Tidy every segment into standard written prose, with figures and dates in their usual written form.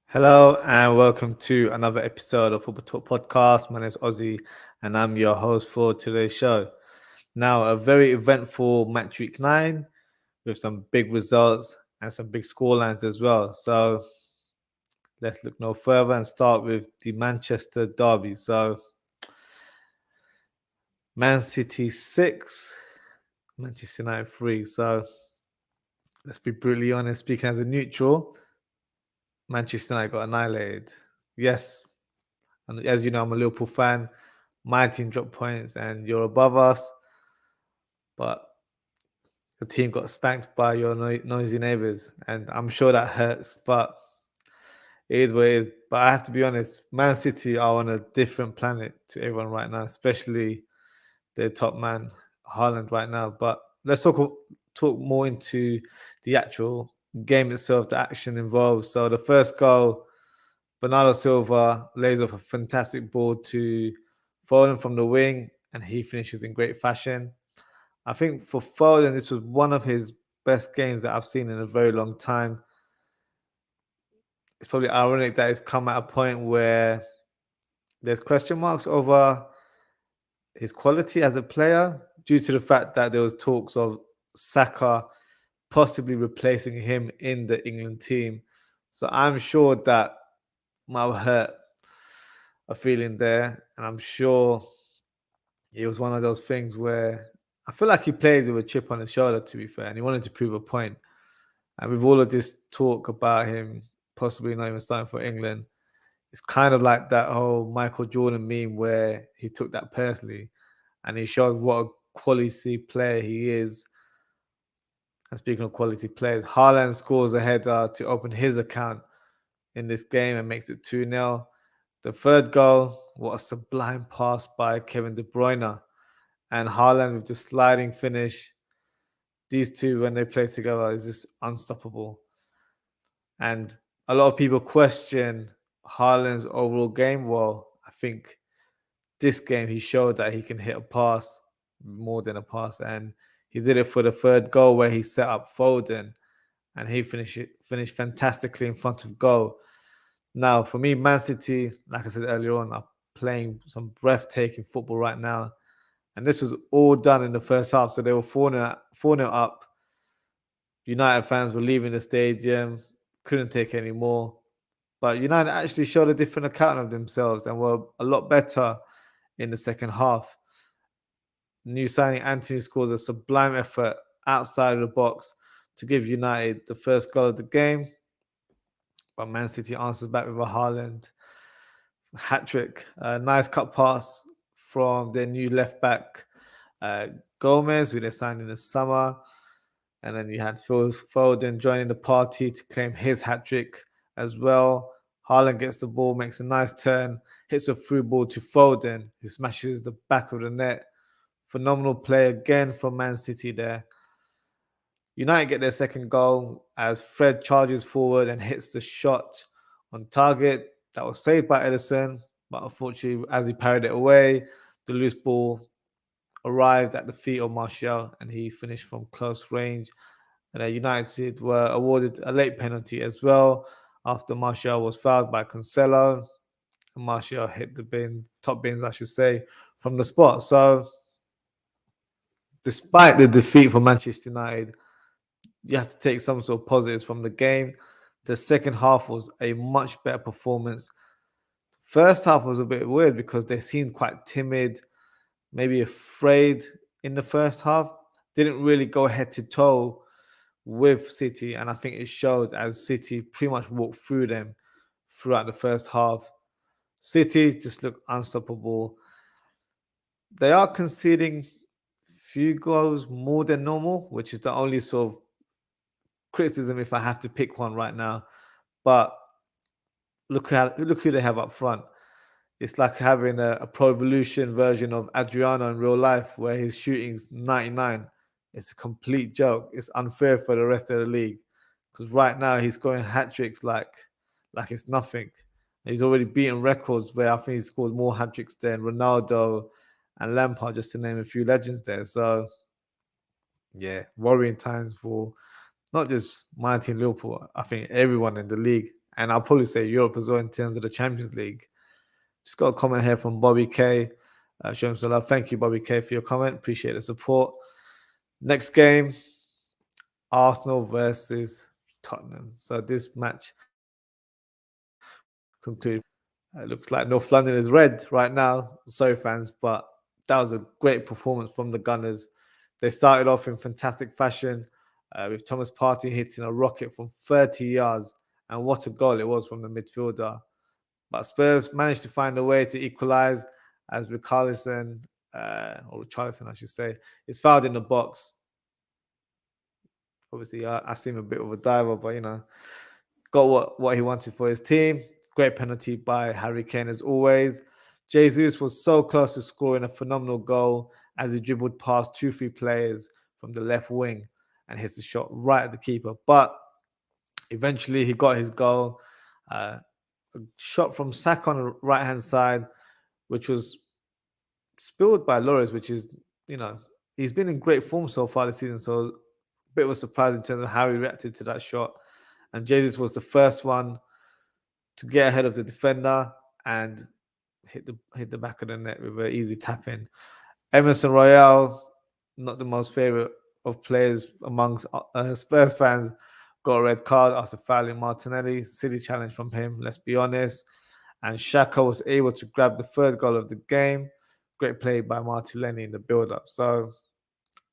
Hello and welcome to another episode of Football Talk Podcast. My name is Ozzie and I'm your host for today's show. Now, a very eventful match week 9 with some big results and some big scorelines as well. So let's look no further and start with the Manchester derby. So Man City 6, Manchester United 3. So let's be brutally honest, speaking as a neutral, Manchester United got annihilated. Yes, and as you know, I'm a Liverpool fan. My team dropped points and you're above us. But the team got spanked by your noisy neighbours. And I'm sure that hurts, but it is what it is. But I have to be honest, Man City are on a different planet to everyone right now, especially their top man, Haaland, right now. But let's talk more into the actual game itself, the action involved. So the first goal, Bernardo Silva lays off a fantastic ball to Foden from the wing, and he finishes in great fashion. I think for Foden, this was one of his best games that I've seen in a very long time. It's probably ironic that it's come at a point where there's question marks over his quality as a player due to the fact that there was talks of Saka possibly replacing him in the England team. So I'm sure that might hurt a feeling there. And I'm sure it was one of those things where I feel like he played with a chip on his shoulder, to be fair, and he wanted to prove a point. And with all of this talk about him possibly not even starting for England, it's kind of like that whole Michael Jordan meme where he took that personally and he showed what a quality player he is. And speaking of quality players, Haaland scores a header to open his account in this game and makes it 2-0. The third goal, what a sublime pass by Kevin De Bruyne. And Haaland with the sliding finish. These two, when they play together, is just unstoppable. And a lot of people question Haaland's overall game. Well, I think this game he showed that he can hit a pass more than a pass. And he did it for the third goal where he set up Foden and he finished fantastically in front of goal. Now, for me, Man City, like I said earlier on, are playing some breathtaking football right now. And this was all done in the first half. So they were 4-0 up. United fans were leaving the stadium, couldn't take any more. But United actually showed a different account of themselves and were a lot better in the second half. New signing Anthony scores a sublime effort outside of the box to give United the first goal of the game. But Man City answers back with a Haaland hat-trick. A nice cut pass from their new left-back, Gomez, who they signed in the summer. And then you had Foden joining the party to claim his hat-trick as well. Haaland gets the ball, makes a nice turn, hits a through ball to Foden, who smashes the back of the net. Phenomenal play again from Man City there. United get their second goal as Fred charges forward and hits the shot on target. That was saved by Ederson, but unfortunately, as he parried it away, the loose ball arrived at the feet of Martial and he finished from close range. And United were awarded a late penalty as well after Martial was fouled by Cancelo. And Martial hit the top bins, I should say, from the spot. So, despite the defeat for Manchester United, you have to take some sort of positives from the game. The second half was a much better performance. First half was a bit weird because they seemed quite timid, maybe afraid in the first half. Didn't really go head to toe with City, and I think it showed as City pretty much walked through them throughout the first half. City just looked unstoppable. They are conceding few goals more than normal, which is the only sort of criticism if I have to pick one right now. But look who they have up front. It's like having a Pro Evolution version of Adriano in real life where his shooting's 99. It's a complete joke. It's unfair for the rest of the league because right now he's scoring hat tricks like it's nothing. He's already beaten records where I think he's scored more hat tricks than Ronaldo and Lampard, just to name a few legends there. So Yeah, worrying times for not just my team, Liverpool. I think everyone in the league, and I'll probably say Europe as well in terms of the Champions League. Just got a comment here from Bobby K. Show him some love. Thank you, Bobby K, for your comment. Appreciate the support. Next game, Arsenal versus Tottenham. So this match concluded. It looks like North London is red right now. Sorry, fans, but that was a great performance from the Gunners. They started off in fantastic fashion with Thomas Partey hitting a rocket from 30 yards. And what a goal it was from the midfielder. But Spurs managed to find a way to equalise as Richarlison, or Richarlison, I should say, is fouled in the box. Obviously, I seem a bit of a diver, but got what he wanted for his team. Great penalty by Harry Kane as always. Jesus was so close to scoring a phenomenal goal as he dribbled past 2-3 players from the left wing and hits the shot right at the keeper. But eventually he got his goal. A shot from Saka on the right-hand side, which was spilled by Lloris, which is, he's been in great form so far this season. So a bit of a surprise in terms of how he reacted to that shot. And Jesus was the first one to get ahead of the defender and hit the back of the net with an easy tap in. Emerson Royale, not the most favorite of players amongst Spurs fans, got a red card after fouling Martinelli. Silly challenge from him, let's be honest. And Xhaka was able to grab the third goal of the game. Great play by Martinelli in the build-up. So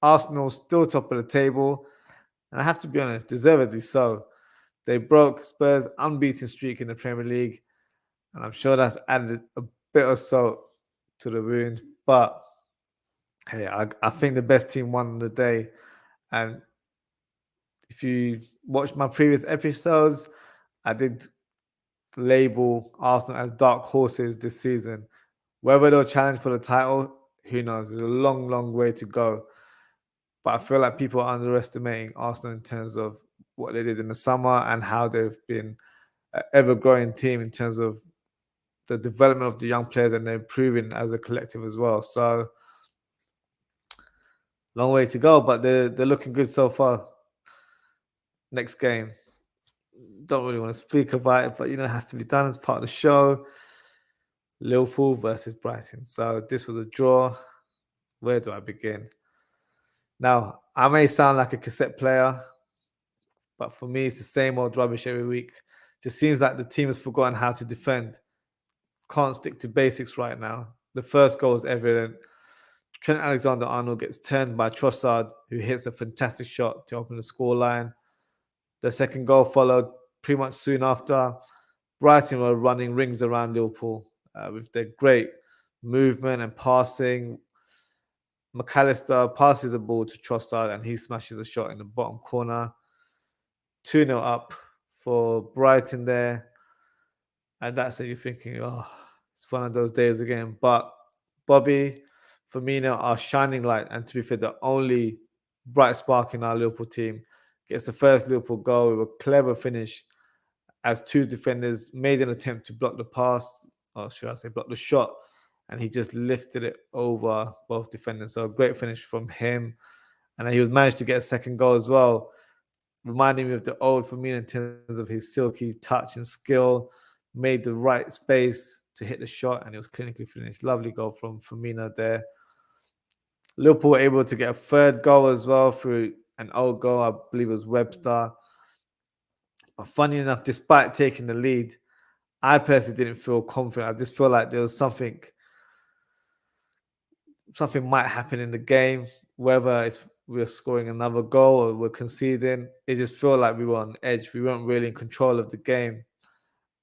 Arsenal still top of the table. And I have to be honest, deservedly so. They broke Spurs' unbeaten streak in the Premier League. And I'm sure that's added a bit of salt to the wound. But hey, I think the best team won the day. And if you watched my previous episodes, I did label Arsenal as dark horses this season. Whether they'll challenge for the title, who knows? There's a long, long way to go. But I feel like people are underestimating Arsenal in terms of what they did in the summer and how they've been an ever-growing team in terms of the development of the young players and they're improving as a collective as well. So long way to go, but they're looking good so far. Next game. Don't really want to speak about it, but it has to be done as part of the show. Liverpool versus Brighton. So this was a draw. Where do I begin? Now, I may sound like a cassette player, but for me, it's the same old rubbish every week. Just seems like the team has forgotten how to defend. Can't stick to basics right now. The first goal is evident. Trent Alexander-Arnold gets turned by Trossard, who hits a fantastic shot to open the scoreline. The second goal followed pretty much soon after. Brighton were running rings around Liverpool with their great movement and passing. McAllister passes the ball to Trossard and he smashes a shot in the bottom corner. 2-0 up for Brighton there. And that's it. You're thinking, oh, it's one of those days again. But Bobby, Firmino are shining light. And to be fair, the only bright spark in our Liverpool team gets the first Liverpool goal with a clever finish as two defenders made an attempt to block the pass, or should I say block the shot, and he just lifted it over both defenders. So a great finish from him. And then he was managed to get a second goal as well, reminding me of the old Firmino in terms of his silky touch and skill, made the right space to hit the shot, and it was clinically finished. Lovely goal from Firmino there. Liverpool were able to get a third goal as well through an old goal, I believe it was Webster. But funny enough, despite taking the lead, I personally didn't feel confident. I just feel like there was something might happen in the game, whether it's we're scoring another goal or we're conceding. It just felt like we were on edge. We weren't really in control of the game.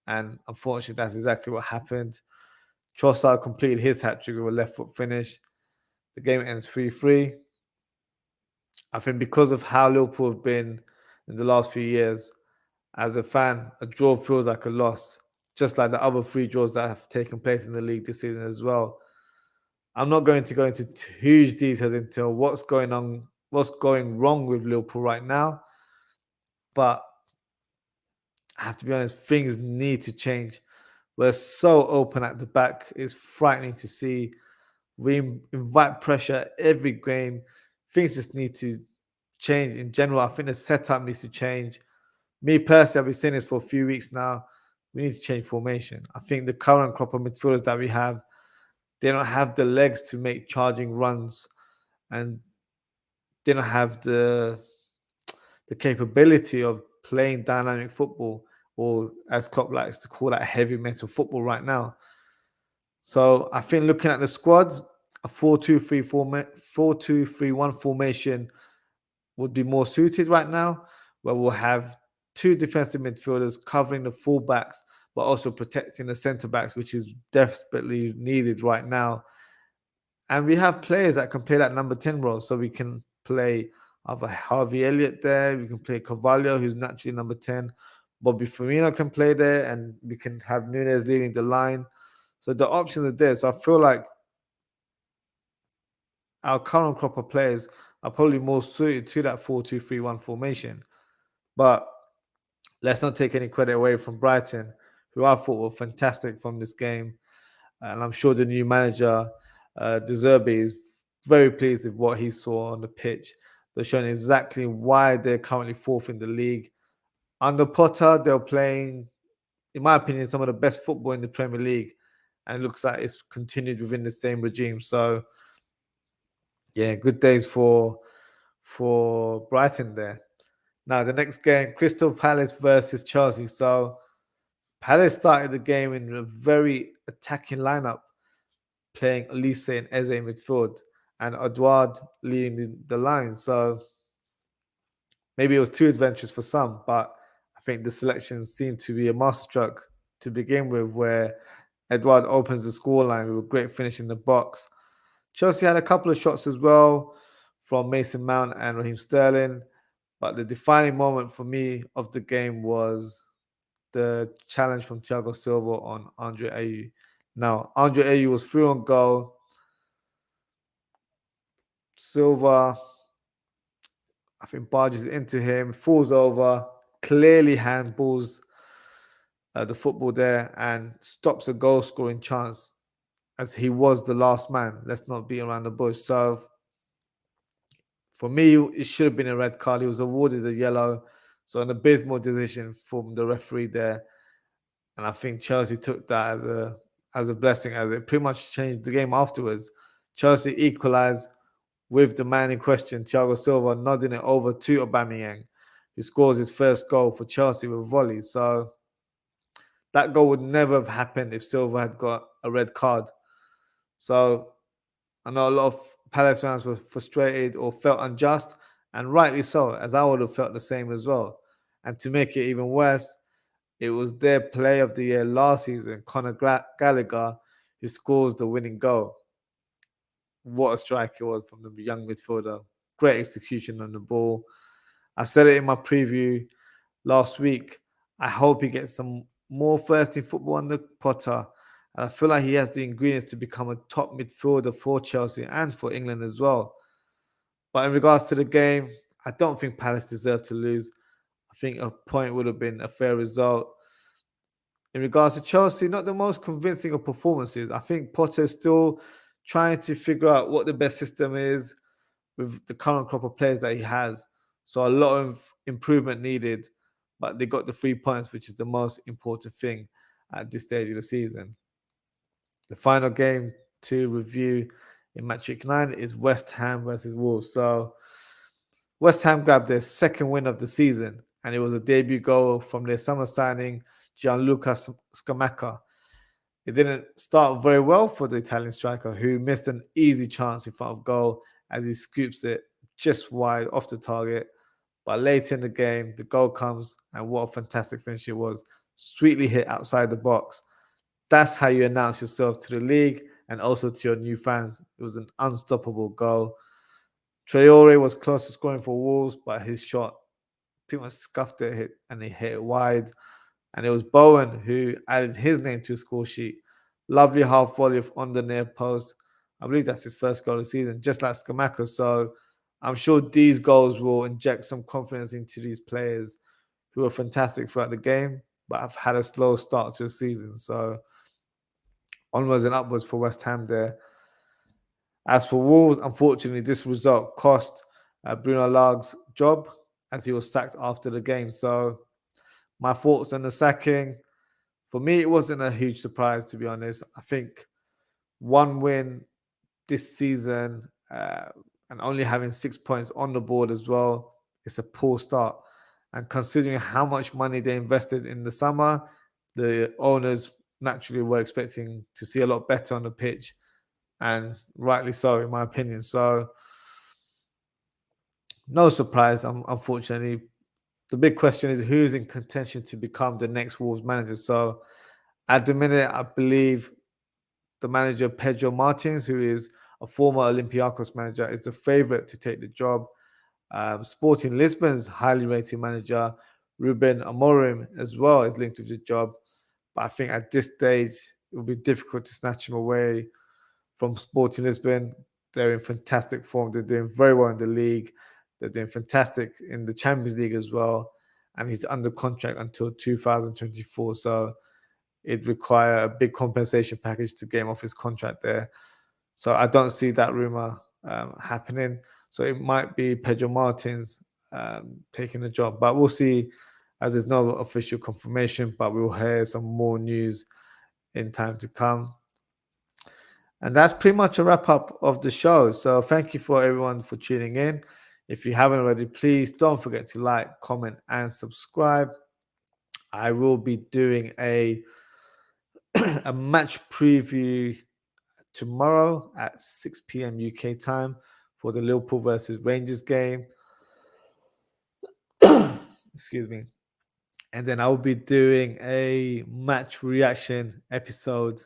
And unfortunately, that's exactly what happened. Trossard completed his hat-trick with a left foot finish. The game ends 3-3. I think because of how Liverpool have been in the last few years, as a fan, a draw feels like a loss, just like the other 3 draws that have taken place in the league this season as well. I'm not going to go into huge details into what's going wrong with Liverpool right now, but I have to be honest, things need to change. We're so open at the back. It's frightening to see. We invite pressure every game. Things just need to change in general. I think the setup needs to change. Me personally, I've been saying this for a few weeks now. We need to change formation. I think the current crop of midfielders that we have, they don't have the legs to make charging runs, and they don't have the capability of playing dynamic football, or as Klopp likes to call that, heavy metal football right now. So I think looking at the squads, a 4-2-3-1 formation would be more suited right now, where we'll have two defensive midfielders covering the fullbacks, but also protecting the centre backs, which is desperately needed right now. And we have players that can play that number 10 role. So we can play either Harvey Elliott there, we can play Carvalho, who's naturally number 10. Bobby Firmino can play there, and we can have Nunes leading the line. So the options are there. So I feel like our current crop of players are probably more suited to that 4-2-3-1 formation. But let's not take any credit away from Brighton, who I thought were fantastic from this game. And I'm sure the new manager, De Zerbi, is very pleased with what he saw on the pitch. They're showing exactly why they're currently fourth in the league. Under Potter, they're playing, in my opinion, some of the best football in the Premier League. And it looks like it's continued within the same regime. So, yeah, good days for Brighton there. Now, the next game, Crystal Palace versus Chelsea. So, Palace started the game in a very attacking lineup, playing Elise and Eze in midfield, and Edouard leading the line. So, maybe it was too adventurous for some, but I think the selection seemed to be a masterstroke to begin with, where Edouard opens the scoreline with a great finish in the box. Chelsea had a couple of shots as well from Mason Mount and Raheem Sterling, but the defining moment for me of the game was the challenge from Thiago Silva on Andre Ayew. Now, Andre Ayew was through on goal. Silva, I think, barges into him, falls over, clearly handballs the football there, and stops a goal scoring chance, as he was the last man. Let's not beat around the bush. So for me, it should have been a red card. He was awarded a yellow. So an abysmal decision from the referee there. And I think Chelsea took that as a blessing, as it pretty much changed the game afterwards. Chelsea equalized with the man in question, Thiago Silva, nodding it over to Aubameyang, who scores his first goal for Chelsea with a volley. So that goal would never have happened if Silva had got a red card. So I know a lot of Palace fans were frustrated or felt unjust, and rightly so, as I would have felt the same as well. And to make it even worse, it was their player of the year last season, Conor Gallagher, who scores the winning goal. What a strike it was from the young midfielder. Great execution on the ball. I said it in my preview last week. I hope he gets some more first-team football under Potter. And I feel like he has the ingredients to become a top midfielder for Chelsea and for England as well. But in regards to the game, I don't think Palace deserved to lose. I think a point would have been a fair result. In regards to Chelsea, not the most convincing of performances. I think Potter is still trying to figure out what the best system is with the current crop of players that he has. So a lot of improvement needed, but they got the 3 points, which is the most important thing at this stage of the season. The final game to review in MW9 is West Ham versus Wolves. So West Ham grabbed their second win of the season, and it was a debut goal from their summer signing, Gianluca Scamacca. It didn't start very well for the Italian striker, who missed an easy chance in front of goal as he scoops it just wide off the target. But later in the game, the goal comes, and what a fantastic finish it was. Sweetly hit outside the box. That's how you announce yourself to the league and also to your new fans. It was an unstoppable goal. Traore was close to scoring for Wolves, but his shot pretty much scuffed it and he hit it wide. And it was Bowen who added his name to the score sheet. Lovely half volley on the near post. I believe that's his first goal of the season, just like Scamacca. So I'm sure these goals will inject some confidence into these players who are fantastic throughout the game, but have had a slow start to the season. So onwards and upwards for West Ham there. As for Wolves, unfortunately, this result cost Bruno Lage job as he was sacked after the game. So my thoughts on the sacking, for me, it wasn't a huge surprise, to be honest. I think one win this season and only having 6 points on the board as well, it's a poor start. And considering how much money they invested in the summer, the owners naturally were expecting to see a lot better on the pitch, and rightly so, in my opinion. So, no surprise, unfortunately. The big question is who's in contention to become the next Wolves manager. So, at the minute, I believe the manager Pedro Martins, who is a former Olympiacos manager, is the favorite to take the job. Sporting Lisbon's highly rated manager Ruben Amorim as well is linked with the job, but I think at this stage it will be difficult to snatch him away from Sporting Lisbon. They're in fantastic form. They're doing very well in the league. They're doing fantastic in the Champions League as well, and he's under contract until 2024. So it'd require a big compensation package to get him off his contract there. So I don't see that rumor happening. So it might be Pedro Martins taking the job, but we'll see, as there's no official confirmation, but we'll hear some more news in time to come. And that's pretty much a wrap up of the show. So thank you for everyone for tuning in. If you haven't already, please don't forget to like, comment, and subscribe. I will be doing a match preview tomorrow at 6 p.m. UK time for the Liverpool versus Rangers game. Excuse me. And then I will be doing a match reaction episode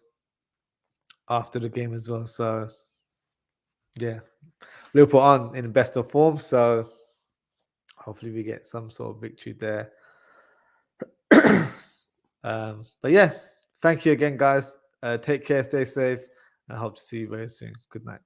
after the game as well. So, yeah, Liverpool aren't in the best of form. So, hopefully, we get some sort of victory there. But yeah, thank you again, guys. Take care, stay safe, and I hope to see you very soon. Good night.